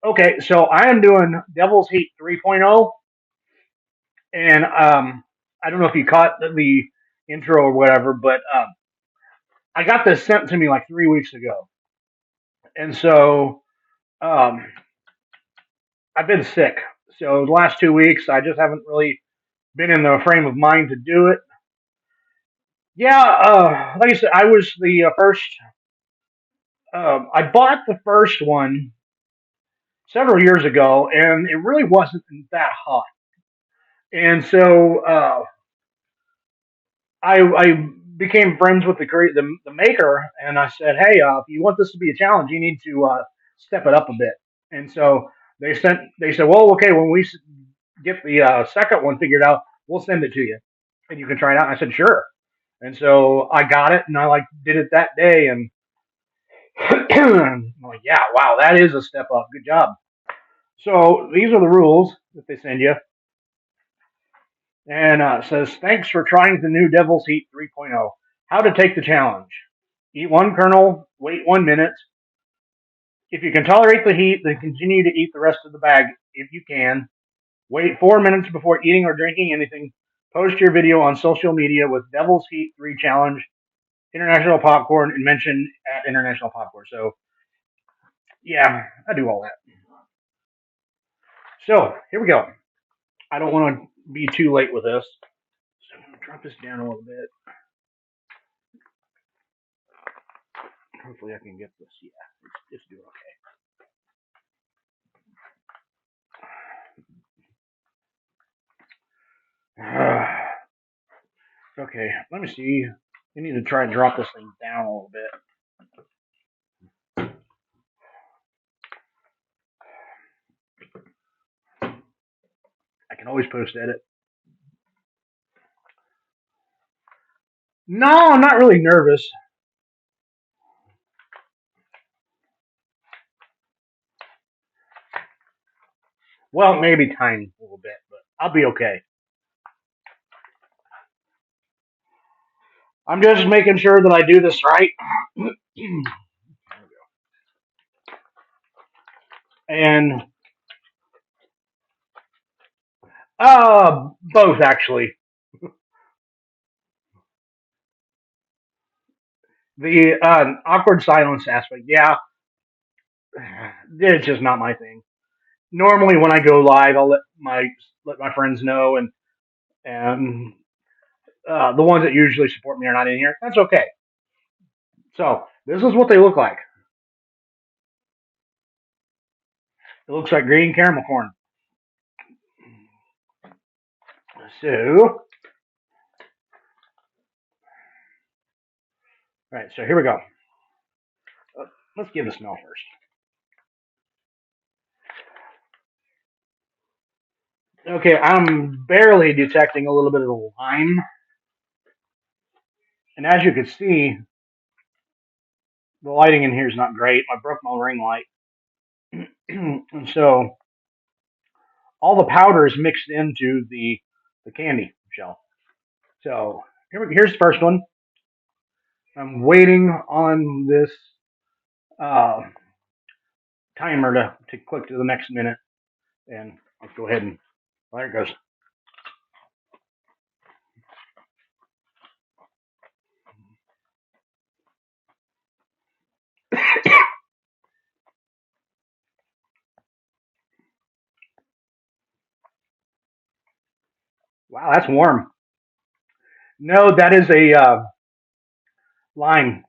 Okay, so I am doing Devil's Heat 3.0, and I don't know if you caught the intro or whatever, but I got this sent to me like 3 weeks ago, and so um, I've been sick. So the last 2 weeks, I just haven't really been in the frame of mind to do it. Yeah, like I said, I was the first. I bought the first one several years ago, and it really wasn't that hot. And so I became friends with the maker, and I said, "Hey, if you want this to be a challenge, you need to step it up a bit." And so they said, "Well, okay, when we get the second one figured out, we'll send it to you, and you can try it out." And I said, "Sure." And so I got it, and I like did it that day, and I'm like, "Yeah, wow, that is a step up. Good job." So these are the rules that they send you, and it says, "Thanks for trying the new Devil's Heat 3.0. How to take the challenge. Eat one kernel, wait 1 minute. If you can tolerate the heat, then continue to eat the rest of the bag if you can. Wait 4 minutes before eating or drinking anything. Post your video on social media with Devil's Heat 3 Challenge, International Popcorn, and mention at International Popcorn." So, yeah, I do all that. So, here we go. I don't want to be too late with this. So, I'm going to drop this down a little bit. Hopefully, I can get this. Yeah, it's doing okay. Okay, let me see. We need to try and drop this thing down a little bit. I can always post edit. No, I'm not really nervous. Well, maybe tiny a little bit, but I'll be okay. I'm just making sure that I do this right. And both actually. The awkward silence aspect, yeah, it's just not my thing. Normally, when I go live, I'll let my friends know, and the ones that usually support me are not in here. That's okay. So this is what they look like. It looks like green caramel corn. So, all right, so here we go. Let's give it a smell first. Okay, I'm barely detecting a little bit of the lime, and as you can see, the lighting in here is not great. I broke my ring light, and so all the powder is mixed into the candy shell. So here's the first one. I'm waiting on this uh, timer to click to the next minute, and let's go ahead and there it goes. Wow, that's warm. No, that is a lime.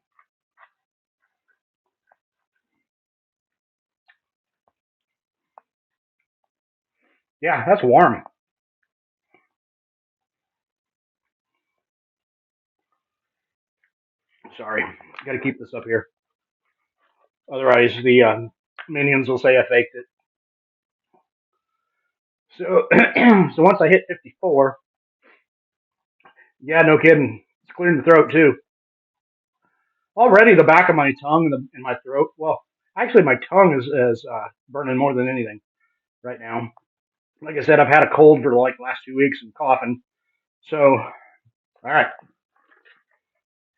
Yeah, that's warm. Sorry, got to keep this up here. Otherwise, the minions will say I faked it. So, so once I hit 54, yeah, no kidding, it's clearing the throat too. Already, the back of my tongue and my throat. Well, actually, my tongue is burning more than anything right now. Like I said, I've had a cold for like the last 2 weeks and coughing. So, all right,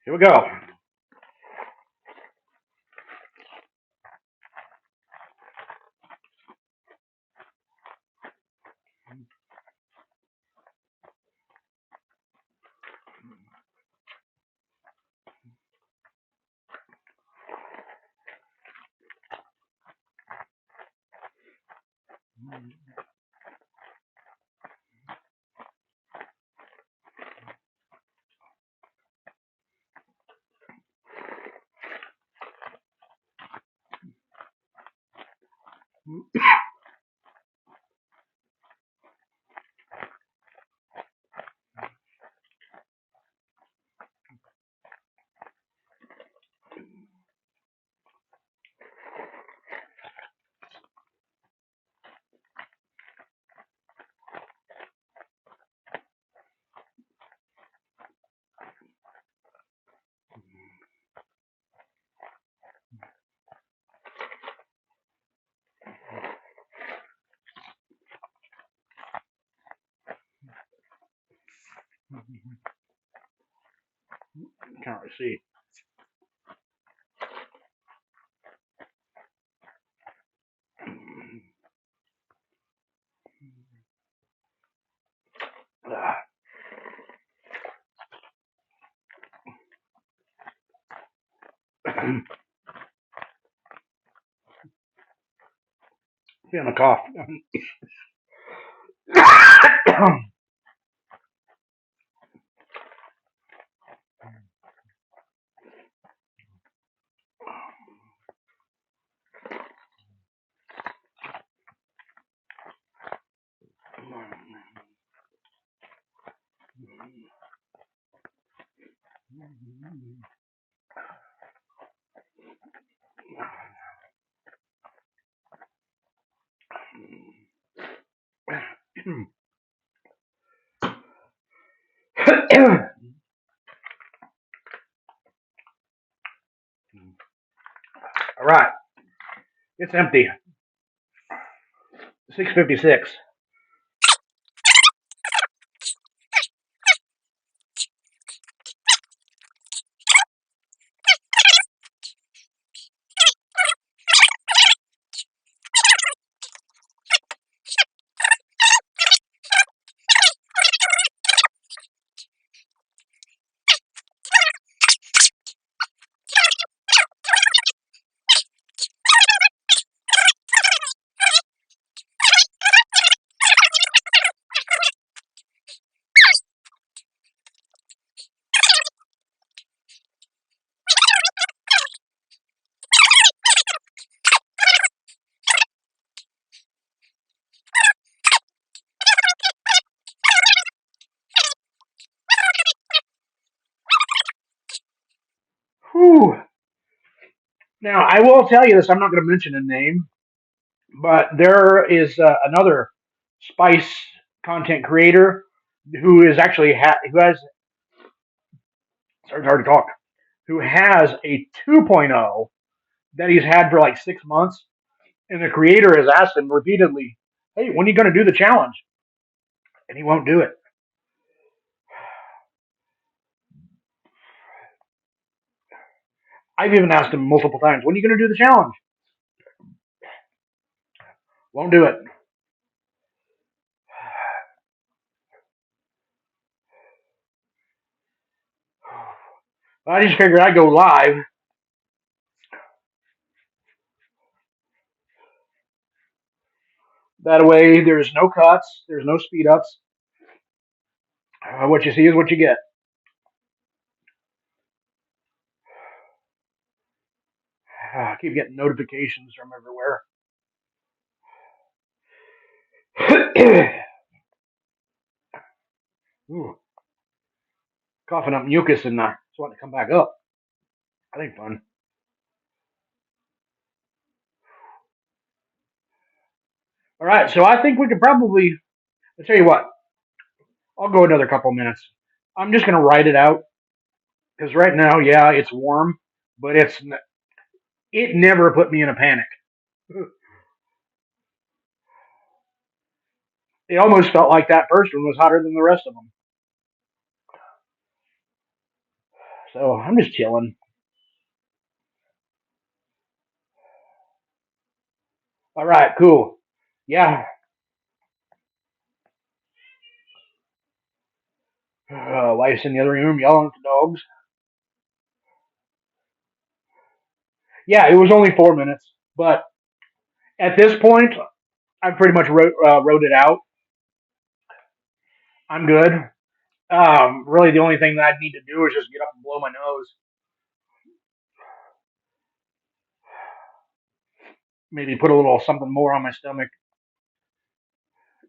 here we go. Can't really see. Feeling a cough. All right, it's empty. 6:56. Whew. Now, I will tell you this. I'm not going to mention a name, but there is another spice content creator who is actually who has sorry, it's hard to talk, who has a 2.0 that he's had for like 6 months, and the creator has asked him repeatedly, "Hey, when are you going to do the challenge?" And he won't do it. I've even asked him multiple times, "When are you going to do the challenge?" Won't do it. I just figured I'd go live. That way, there's no cuts, there's no speed ups. What you see is what you get. I keep getting notifications from everywhere. Ooh, coughing up mucus and it's wanting to come back up. That ain't fun. All right, so I think we could probably. I'll tell you what. I'll go another couple minutes. I'm just gonna write it out because right now, yeah, it's warm, but it never put me in a panic. It almost felt like that first one was hotter than the rest of them. So I'm just chilling. All right, cool. Yeah, wife's in the other room yelling at the dogs. Yeah, it was only 4 minutes, but at this point, I pretty much wrote it out. I'm good. Really, the only thing that I need to do is just get up and blow my nose. Maybe put a little something more on my stomach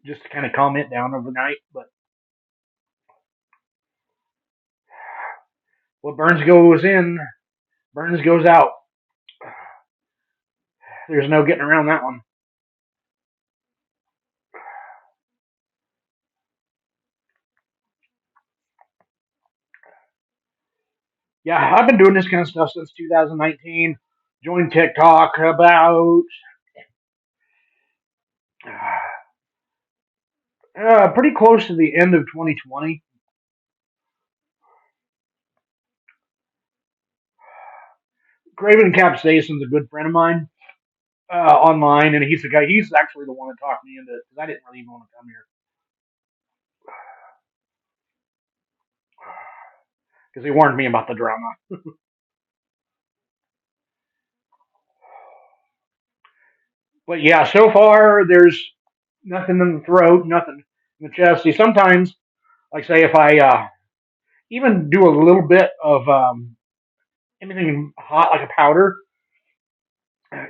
just to kind of calm it down overnight. But what burns goes in, burns goes out. There's no getting around that one. Yeah, I've been doing this kind of stuff since 2019. Joined TikTok about pretty close to the end of 2020. Craven Capsaicin is a good friend of mine online, and he's the guy. He's actually the one that talked me into it because I didn't really even want to come here because he warned me about the drama. But yeah, so far there's nothing in the throat, nothing in the chest. See, sometimes, like say, if I even do a little bit of anything hot like a powder,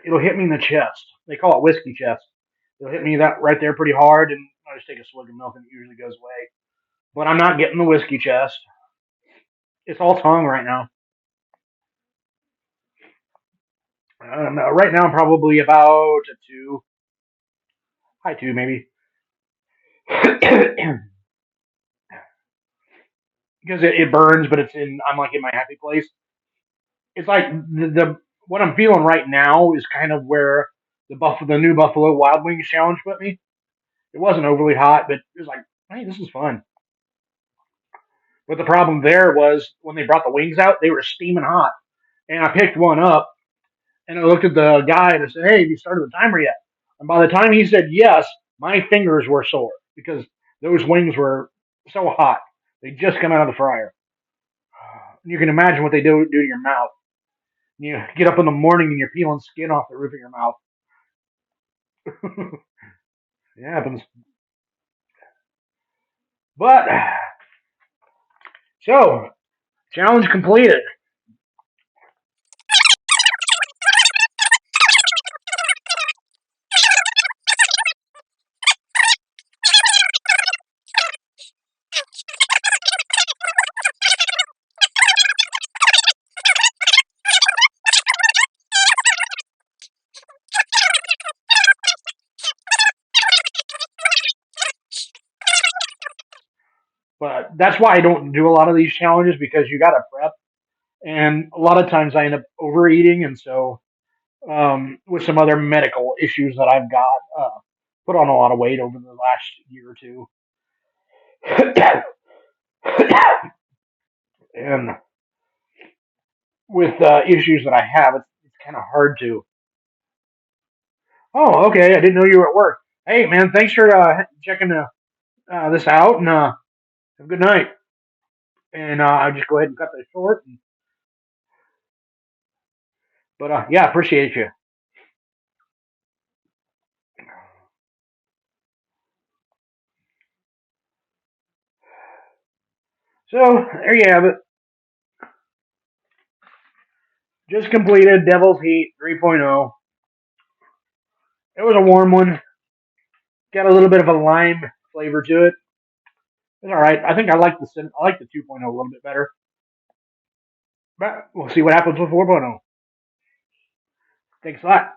it'll hit me in the chest. They call it whiskey chest. It'll hit me that right there pretty hard, and I just take a swig of milk, and it usually goes away. But I'm not getting the whiskey chest. It's all tongue right now. Right now, I'm probably about a two, high two maybe, because it burns, but it's in. I'm like in my happy place. It's like the what I'm feeling right now is kind of where the new Buffalo Wild Wings challenge put me. It wasn't overly hot, but it was like, hey, this is fun. But the problem there was when they brought the wings out, they were steaming hot, and I picked one up and I looked at the guy and I said, "Hey, have you started the timer yet?" And by the time he said yes, my fingers were sore because those wings were so hot. They just come out of the fryer. And you can imagine what they do to your mouth. You get up in the morning and you're peeling skin off the roof of your mouth. It happens. But so challenge completed. But that's why I don't do a lot of these challenges because you got to prep, and a lot of times I end up overeating, and so with some other medical issues that I've got, put on a lot of weight over the last year or two, and with issues that I have, it's kind of hard to. Oh, okay, I didn't know you were at work. Hey, man, thanks for checking this out, and have a good night. And I'll just go ahead and cut this short. But yeah, appreciate you. So there you have it. Just completed Devil's Heat 3.0. It was a warm one. Got a little bit of a lime flavor to it. It's all right. I think I like the 2.0 a little bit better. But we'll see what happens with 4.0. Thanks a lot.